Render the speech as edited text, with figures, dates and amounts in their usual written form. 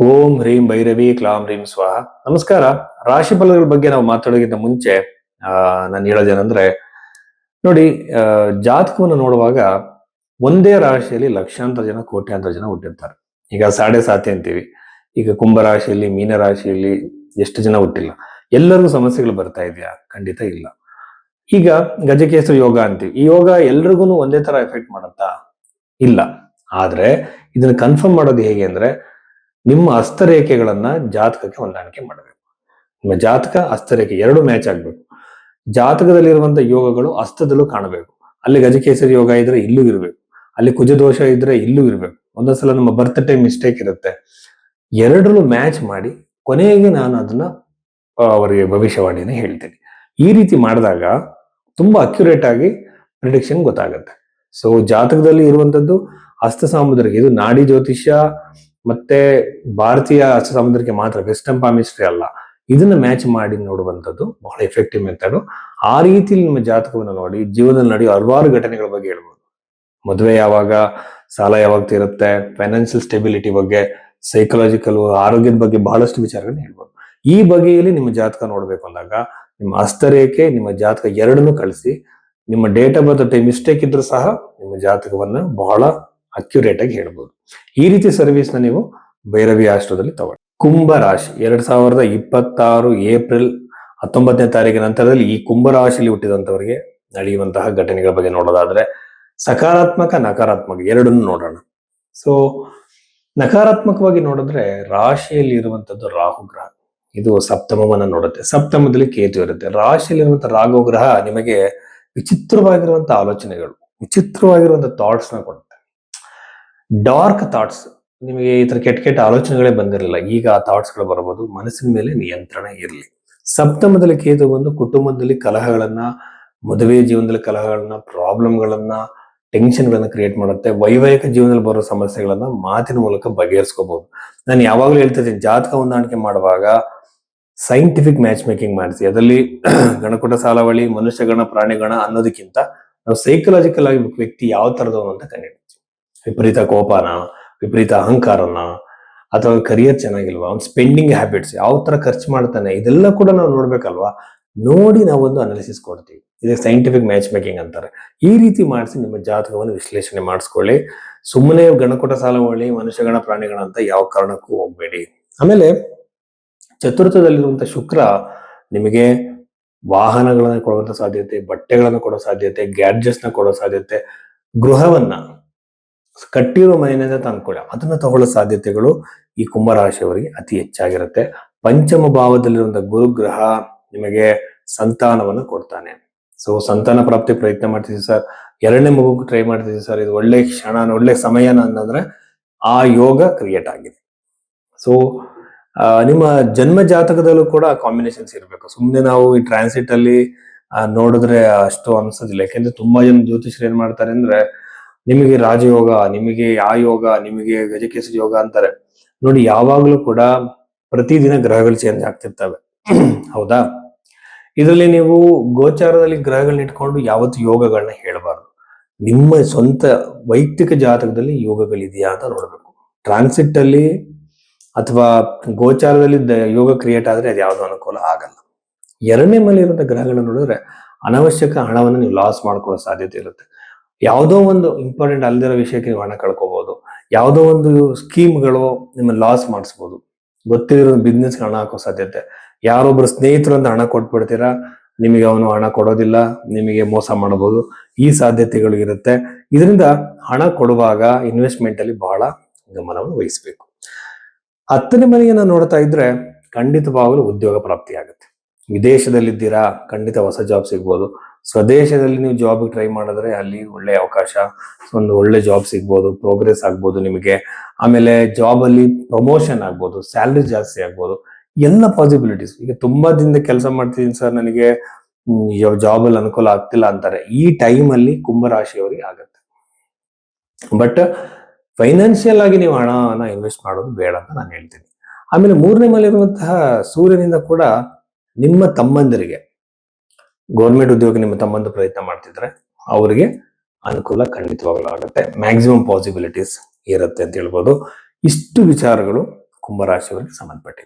ಓಂ ಹ್ರೀಂ ಭೈರವಿ ಕ್ಲಾಂ ಹ್ರೀಂ ಸ್ವಾಹ. ನಮಸ್ಕಾರ. ರಾಶಿ ಫಲಗಳ ಬಗ್ಗೆ ನಾವು ಮಾತಾಡೋಕ್ಕಿಂತ ಮುಂಚೆ ನಾನು ಹೇಳೋದೇನಂದ್ರೆ, ನೋಡಿ, ಜಾತಕವನ್ನು ನೋಡುವಾಗ ಒಂದೇ ರಾಶಿಯಲ್ಲಿ ಲಕ್ಷಾಂತರ ಜನ ಕೋಟ್ಯಾಂತರ ಜನ ಹುಟ್ಟಿರ್ತಾರೆ. ಈಗ ಸಾಡೆ ಸಾತಿ ಅಂತೀವಿ. ಈಗ ಕುಂಭ ರಾಶಿಯಲ್ಲಿ, ಮೀನ ರಾಶಿಯಲ್ಲಿ ಎಷ್ಟು ಜನ ಹುಟ್ಟಿಲ್ಲ. ಎಲ್ಲರಿಗೂ ಸಮಸ್ಯೆಗಳು ಬರ್ತಾ ಇದೆಯಾ? ಖಂಡಿತ ಇಲ್ಲ. ಈಗ ಗಜಕೇಸರಿ ಯೋಗ ಅಂತೀವಿ. ಈ ಯೋಗ ಎಲ್ರಿಗೂ ಒಂದೇ ತರ ಎಫೆಕ್ಟ್ ಮಾಡುತ್ತಾ? ಇಲ್ಲ. ಆದ್ರೆ ಇದನ್ನ ಕನ್ಫರ್ಮ್ ಮಾಡೋದು ಹೇಗೆ ಅಂದ್ರೆ, ನಿಮ್ಮ ಹಸ್ತರೇಖೆಗಳನ್ನ ಜಾತಕಕ್ಕೆ ಹೊಂದಾಣಿಕೆ ಮಾಡಬೇಕು. ನಿಮ್ಮ ಜಾತಕ ಹಸ್ತರೇಖೆ ಎರಡು ಮ್ಯಾಚ್ ಆಗ್ಬೇಕು. ಜಾತಕದಲ್ಲಿರುವಂತಹ ಯೋಗಗಳು ಹಸ್ತದಲ್ಲೂ ಕಾಣಬೇಕು. ಅಲ್ಲಿ ಗಜಕೇಸರಿ ಯೋಗ ಇದ್ರೆ ಇಲ್ಲೂ ಇರಬೇಕು, ಅಲ್ಲಿ ಕುಜದೋಷ ಇದ್ರೆ ಇಲ್ಲೂ ಇರಬೇಕು. ಒಂದೊಂದ್ಸಲ ನಮ್ಮ ಬರ್ತ್ ಟೈಮ್ ಮಿಸ್ಟೇಕ್ ಇರುತ್ತೆ. ಎರಡರಲ್ಲೂ ಮ್ಯಾಚ್ ಮಾಡಿ ಕೊನೆಗೆ ನಾನು ಅದನ್ನ ಅವರಿಗೆ ಭವಿಷ್ಯವಾಣಿನ ಹೇಳ್ತೀನಿ. ಈ ರೀತಿ ಮಾಡಿದಾಗ ತುಂಬಾ ಅಕ್ಯುರೇಟ್ ಆಗಿ ಪ್ರಿಡಿಕ್ಷನ್ ಗೊತ್ತಾಗುತ್ತೆ. ಸೊ ಜಾತಕದಲ್ಲಿ ಇರುವಂತದ್ದು ಹಸ್ತ ಸಾಮುದ್ರಿಕ, ಇದು ನಾಡಿ ಜ್ಯೋತಿಷ್ಯ ಮತ್ತೆ ಭಾರತೀಯ ಹಸ್ತ ಸಾಮುದ್ರಿಕ ಮಾತ್ರ, ವೆಸ್ಟರ್ನ್ ಪಾಮಿಸ್ಟ್ರಿ ಅಲ್ಲ. ಇದನ್ನ ಮ್ಯಾಚ್ ಮಾಡಿ ನೋಡುವಂಥದ್ದು ಬಹಳ ಎಫೆಕ್ಟಿವ್ ಮೆಥಡ್. ಆ ರೀತಿಯಲ್ಲಿ ನಿಮ್ಮ ಜಾತಕವನ್ನು ನೋಡಿ ಜೀವನದಲ್ಲಿ ನಡೆಯುವ ಹಲವಾರು ಘಟನೆಗಳ ಬಗ್ಗೆ ಹೇಳ್ಬೋದು. ಮದುವೆ ಯಾವಾಗ, ಸಾಲ ಯಾವಾಗ ತೀರುತ್ತೆ, ಫೈನಾನ್ಷಿಯಲ್ ಸ್ಟೆಬಿಲಿಟಿ ಬಗ್ಗೆ, ಸೈಕಲಾಜಿಕಲ್ ಆರೋಗ್ಯದ ಬಗ್ಗೆ ಬಹಳಷ್ಟು ವಿಚಾರಗಳನ್ನ ಹೇಳ್ಬೋದು. ಈ ಬಗೆಯಲ್ಲಿ ನಿಮ್ಮ ಜಾತಕ ನೋಡ್ಬೇಕು ಅಂದಾಗ ನಿಮ್ಮ ಹಸ್ತರೇಖೆ, ನಿಮ್ಮ ಜಾತಕ ಎರಡನ್ನೂ ಕಳಿಸಿ, ನಿಮ್ಮ ಡೇಟ್ ಆಫ್ ಬರ್ತ್ ಮಿಸ್ಟೇಕ್ ಇದ್ರೂ ಸಹ ನಿಮ್ಮ ಜಾತಕವನ್ನ ಬಹಳ ಅಕ್ಯುರೇಟ್ ಆಗಿ ಹೇಳ್ಬೋದು. ಈ ರೀತಿ ಸರ್ವಿಸ್ ನ ನೀವು ಭೈರವಿ ಆಸ್ಟ್ರೋದಲ್ಲಿ ತಗೊಳ್ಳಿ. ಕುಂಭ ರಾಶಿ 2026 ಏಪ್ರಿಲ್ 19ನೇ ತಾರೀಕಿನ ನಂತರದಲ್ಲಿ ಈ ಕುಂಭ ರಾಶಿಯಲ್ಲಿ ಹುಟ್ಟಿದಂತವರಿಗೆ ನಡೆಯುವಂತಹ ಘಟನೆಗಳ ಬಗ್ಗೆ ನೋಡೋದಾದ್ರೆ, ಸಕಾರಾತ್ಮಕ ನಕಾರಾತ್ಮಕ ಎರಡನ್ನು ನೋಡೋಣ. ಸೊ ನಕಾರಾತ್ಮಕವಾಗಿ ನೋಡಿದ್ರೆ, ರಾಶಿಯಲ್ಲಿ ಇರುವಂತದ್ದು ರಾಹು ಗ್ರಹ. ಇದು ಸಪ್ತಮವನ್ನ ನೋಡುತ್ತೆ. ಸಪ್ತಮದಲ್ಲಿ ಕೇತು ಇರುತ್ತೆ. ರಾಶಿಯಲ್ಲಿರುವಂತಹ ರಾಹು ಗ್ರಹ ನಿಮಗೆ ವಿಚಿತ್ರವಾಗಿರುವಂತಹ ಆಲೋಚನೆಗಳು, ವಿಚಿತ್ರವಾಗಿರುವಂತಹ ಥಾಟ್ಸ್ ನ ಕೊಡುತ್ತೆ. ಡಾರ್ಕ್ ಥಾಟ್ಸ್, ನಿಮಗೆ ಈ ತರ ಕೆಟ್ಟ ಕೆಟ್ಟ ಆಲೋಚನೆಗಳೇ ಬಂದಿರಲಿಲ್ಲ, ಈಗ ಆ ಥಾಟ್ಸ್ ಗಳು ಬರಬಹುದು. ಮನಸ್ಸಿನ ಮೇಲೆ ನಿಯಂತ್ರಣ ಇರಲಿ. ಸಪ್ತಮದಲ್ಲಿ ಕೇತು ಬಂದು ಕುಟುಂಬದಲ್ಲಿ ಕಲಹಗಳನ್ನ, ಮದುವೆ ಜೀವನದಲ್ಲಿ ಕಲಹಗಳನ್ನ, ಪ್ರಾಬ್ಲಮ್ಗಳನ್ನ, ಟೆನ್ಷನ್ ಗಳನ್ನ ಕ್ರಿಯೇಟ್ ಮಾಡುತ್ತೆ. ವೈವಾಹಿಕ ಜೀವನದಲ್ಲಿ ಬರೋ ಸಮಸ್ಯೆಗಳನ್ನ ಮಾತಿನ ಮೂಲಕ ಬಗೆಹರಿಸ್ಕೋಬಹುದು. ನಾನು ಯಾವಾಗಲೂ ಹೇಳ್ತಿದ್ದೀನಿ, ಜಾತಕ ಹೊಂದಾಣಿಕೆ ಮಾಡುವಾಗ ಸೈಂಟಿಫಿಕ್ ಮ್ಯಾಚ್ ಮೇಕಿಂಗ್ ಮಾಡಿಸಿ. ಅದರಲ್ಲಿ ಗಣಕುಟ ಸಾಲವಳಿ, ಮನುಷ್ಯಗಣ, ಪ್ರಾಣಿಗಣ ಅನ್ನೋದಕ್ಕಿಂತ ನಾವು ಸೈಕಲಾಜಿಕಲ್ ಆಗಿ ವ್ಯಕ್ತಿ ಯಾವ ತರದವನು ಅಂತ ಕಂಡಿಡ್ತೀವಿ. ವಿಪರೀತ ಕೋಪನ, ವಿಪರೀತ ಅಹಂಕಾರನ, ಅಥವಾ ಕರಿಯರ್ ಚೆನ್ನಾಗಿಲ್ವಾ, ಅವ್ನ ಸ್ಪೆಂಡಿಂಗ್ ಹ್ಯಾಬಿಟ್ಸ್, ಯಾವ ತರ ಖರ್ಚು ಮಾಡ್ತಾನೆ, ಇದೆಲ್ಲ ಕೂಡ ನಾವು ನೋಡ್ಬೇಕಲ್ವಾ. ನೋಡಿ ನಾವೊಂದು ಅನಾಲಿಸಿಸ್ ಕೊಡ್ತೀವಿ. ಇದಕ್ಕೆ ಸೈಂಟಿಫಿಕ್ ಮ್ಯಾಚ್ ಮೇಕಿಂಗ್ ಅಂತಾರೆ. ಈ ರೀತಿ ಮಾಡಿಸಿ ನಿಮ್ಮ ಜಾತಕವನ್ನು ವಿಶ್ಲೇಷಣೆ ಮಾಡಿಸ್ಕೊಳ್ಳಿ. ಸುಮ್ಮನೆ ಗಣಕುಟ ಸಾಲವಳಿ, ಮನುಷ್ಯಗಣ, ಪ್ರಾಣಿಗಣ ಅಂತ ಯಾವ ಕಾರಣಕ್ಕೂ ಹೋಗ್ಬೇಡಿ. ಆಮೇಲೆ ಚತುರ್ಥದಲ್ಲಿರುವಂತ ಶುಕ್ರ ನಿಮಗೆ ವಾಹನಗಳನ್ನ ಕೊಡುವಂತ ಸಾಧ್ಯತೆ, ಬಟ್ಟೆಗಳನ್ನು ಕೊಡೋ ಸಾಧ್ಯತೆ, ಗ್ಯಾಡ್ಜೆಟ್ಸ್ ನ ಕೊಡೋ ಸಾಧ್ಯತೆ, ಗೃಹವನ್ನ, ಕಟ್ಟಿರುವ ಮನೆಯಿಂದ ತಂದ್ಕೊಳ್ಳಿ ಅದನ್ನ ತಗೊಳ್ಳೋ ಸಾಧ್ಯತೆಗಳು ಈ ಕುಂಭರಾಶಿಯವರಿಗೆ ಅತಿ ಹೆಚ್ಚಾಗಿರುತ್ತೆ. ಪಂಚಮ ಭಾವದಲ್ಲಿರುವಂತಹ ಗುರುಗ್ರಹ ನಿಮಗೆ ಸಂತಾನವನ್ನು ಕೊಡ್ತಾನೆ. ಸೊ ಸಂತಾನ ಪ್ರಾಪ್ತಿ ಪ್ರಯತ್ನ ಮಾಡ್ತಿದ್ದೀವಿ ಸರ್, ಎರಡನೇ ಮಗುಗೆ ಟ್ರೈ ಮಾಡ್ತಿದ್ದೀವಿ ಸರ್, ಇದು ಒಳ್ಳೆ ಕ್ಷಣ, ಒಳ್ಳೆ ಸಮಯನ ಅಂತಂದ್ರೆ ಆ ಯೋಗ ಕ್ರಿಯೇಟ್ ಆಗಿದೆ. ಸೊ ನಿಮ್ಮ ಜನ್ಮ ಜಾತಕದಲ್ಲೂ ಕೂಡ ಕಾಂಬಿನೇಷನ್ಸ್ ಇರಬೇಕು. ಸುಮ್ಮನೆ ನಾವು ಈ ಟ್ರಾನ್ಸಿಟ್ ಅಲ್ಲಿ ನೋಡಿದ್ರೆ ಅಷ್ಟು ಅನ್ಸೋದಿಲ್ಲ. ಯಾಕೆಂದ್ರೆ ತುಂಬಾ ಜನ ಜ್ಯೋತಿಷರು ಏನ್ ಮಾಡ್ತಾರೆ ಅಂದ್ರೆ, ನಿಮಗೆ ರಾಜಯೋಗ, ನಿಮಗೆ ಆ ಯೋಗ, ನಿಮಗೆ ಗಜಕೇಸರಿ ಯೋಗ ಅಂತಾರೆ. ನೋಡಿ, ಯಾವಾಗ್ಲೂ ಕೂಡ ಪ್ರತಿದಿನ ಗ್ರಹಗಳು ಚೇಂಜ್ ಆಗ್ತಿರ್ತವೆ. ಹೌದಾ? ಇದರಲ್ಲಿ ನೀವು ಗೋಚಾರದಲ್ಲಿ ಗ್ರಹಗಳನ್ನ ಇಟ್ಕೊಂಡು ಯಾವತ್ತು ಯೋಗಗಳನ್ನ ಹೇಳಬಾರ್ದು. ನಿಮ್ಮ ಸ್ವಂತ ವೈಯಕ್ತಿಕ ಜಾತಕದಲ್ಲಿ ಯೋಗಗಳಿದೆಯಾ ಅಂತ ನೋಡ್ಬೇಕು. ಟ್ರಾನ್ಸಿಟ್ ಅಲ್ಲಿ ಅಥವಾ ಗೋಚಾರದಲ್ಲಿ ಯೋಗ ಕ್ರಿಯೇಟ್ ಆದ್ರೆ ಅದು ಯಾವ್ದು ಅನುಕೂಲ ಆಗಲ್ಲ. ಎರಡನೇ ಮೇಲೆ ಇರುವಂತಹ ಗ್ರಹಗಳನ್ನ ನೋಡಿದ್ರೆ ಅನಾವಶ್ಯಕ ಹಣವನ್ನು ನೀವು ಲಾಸ್ ಮಾಡ್ಕೊಳ್ಳೋ ಸಾಧ್ಯತೆ ಇರುತ್ತೆ. ಯಾವುದೋ ಒಂದು ಇಂಪಾರ್ಟೆಂಟ್ ಅಲ್ದಿರೋ ವಿಷಯಕ್ಕೆ ನೀವು ಹಣ ಕಳ್ಕೋಬಹುದು. ಯಾವುದೋ ಒಂದು ಸ್ಕೀಮ್ಗಳು ನಿಮ್ಮ ಲಾಸ್ ಮಾಡಿಸ್ಬೋದು. ಗೊತ್ತಿರೋ ಬಿಸ್ನೆಸ್ ಹಣ ಹಾಕೋ ಸಾಧ್ಯತೆ. ಯಾರೊಬ್ರು ಸ್ನೇಹಿತರು ಅಂತ ಹಣ ಕೊಟ್ಬಿಡ್ತೀರಾ, ನಿಮಗೆ ಅವನು ಹಣ ಕೊಡೋದಿಲ್ಲ, ನಿಮಗೆ ಮೋಸ ಮಾಡಬಹುದು. ಈ ಸಾಧ್ಯತೆಗಳು ಇರುತ್ತೆ. ಇದರಿಂದ ಹಣ ಕೊಡುವಾಗ ಇನ್ವೆಸ್ಟ್ಮೆಂಟ್ ಅಲ್ಲಿ ಬಹಳ ಗಮನವನ್ನು ವಹಿಸಬೇಕು. 10ನೇ ಮನೆಯನ್ನ ನೋಡ್ತಾ ಇದ್ರೆ ಖಂಡಿತವಾಗಲೂ ಉದ್ಯೋಗ ಪ್ರಾಪ್ತಿ ಆಗುತ್ತೆ. ವಿದೇಶದಲ್ಲಿದ್ದೀರಾ, ಖಂಡಿತ ಹೊಸ ಜಾಬ್ ಸಿಗ್ಬೋದು. ಸ್ವದೇಶದಲ್ಲಿ ನೀವು ಜಾಬ್ ಟ್ರೈ ಮಾಡಿದ್ರೆ ಅಲ್ಲಿ ಒಳ್ಳೆ ಅವಕಾಶ, ಒಂದು ಒಳ್ಳೆ ಜಾಬ್ ಸಿಗ್ಬೋದು, ಪ್ರೋಗ್ರೆಸ್ ಆಗ್ಬೋದು ನಿಮಗೆ. ಆಮೇಲೆ ಜಾಬ್ ಅಲ್ಲಿ ಪ್ರಮೋಷನ್ ಆಗ್ಬೋದು, ಸ್ಯಾಲ್ರಿ ಜಾಸ್ತಿ ಆಗ್ಬೋದು, ಎಲ್ಲ ಪಾಸಿಬಿಲಿಟೀಸ್. ಈಗ ತುಂಬಾ ದಿನದ ಕೆಲಸ ಮಾಡ್ತಿದ್ದೀನಿ ಸರ್, ನನಗೆ ಜಾಬ್ ಅಲ್ಲಿ ಅನುಕೂಲ ಆಗ್ತಿಲ್ಲ ಅಂತಾರೆ. ಈ ಟೈಮ್ ಅಲ್ಲಿ ಕುಂಭರಾಶಿಯವರಿಗೆ ಆಗುತ್ತೆ. ಬಟ್ ಫೈನಾನ್ಷಿಯಲ್ ಆಗಿ ನೀವು ಹಣನ ಇನ್ವೆಸ್ಟ್ ಮಾಡೋದು ಬೇಡ ಅಂತ ನಾನು ಹೇಳ್ತೀನಿ. ಆಮೇಲೆ 3ನೇ ಮನೆ ಇರುವಂತಹ ಸೂರ್ಯನಿಂದ ಕೂಡ ನಿಮ್ಮ ತಮ್ಮಂದಿರಿಗೆ, ಗೌರ್ಮೆಂಟ್ ಉದ್ಯೋಗ ನಿಮ್ಮ ತಮ್ಮಂದು ಪ್ರಯತ್ನ ಮಾಡ್ತಿದ್ರೆ ಅವರಿಗೆ ಅನುಕೂಲ ಖಂಡಿತವಾಗ್ಲೂ ಆಗುತ್ತೆ. ಮ್ಯಾಕ್ಸಿಮಮ್ ಪಾಸಿಬಿಲಿಟೀಸ್ ಇರುತ್ತೆ ಅಂತ ಹೇಳ್ಬೋದು. ಇಷ್ಟು ವಿಚಾರಗಳು ಕುಂಭರಾಶಿಯವರಿಗೆ ಸಂಬಂಧಪಟ್ಟಿದೆ.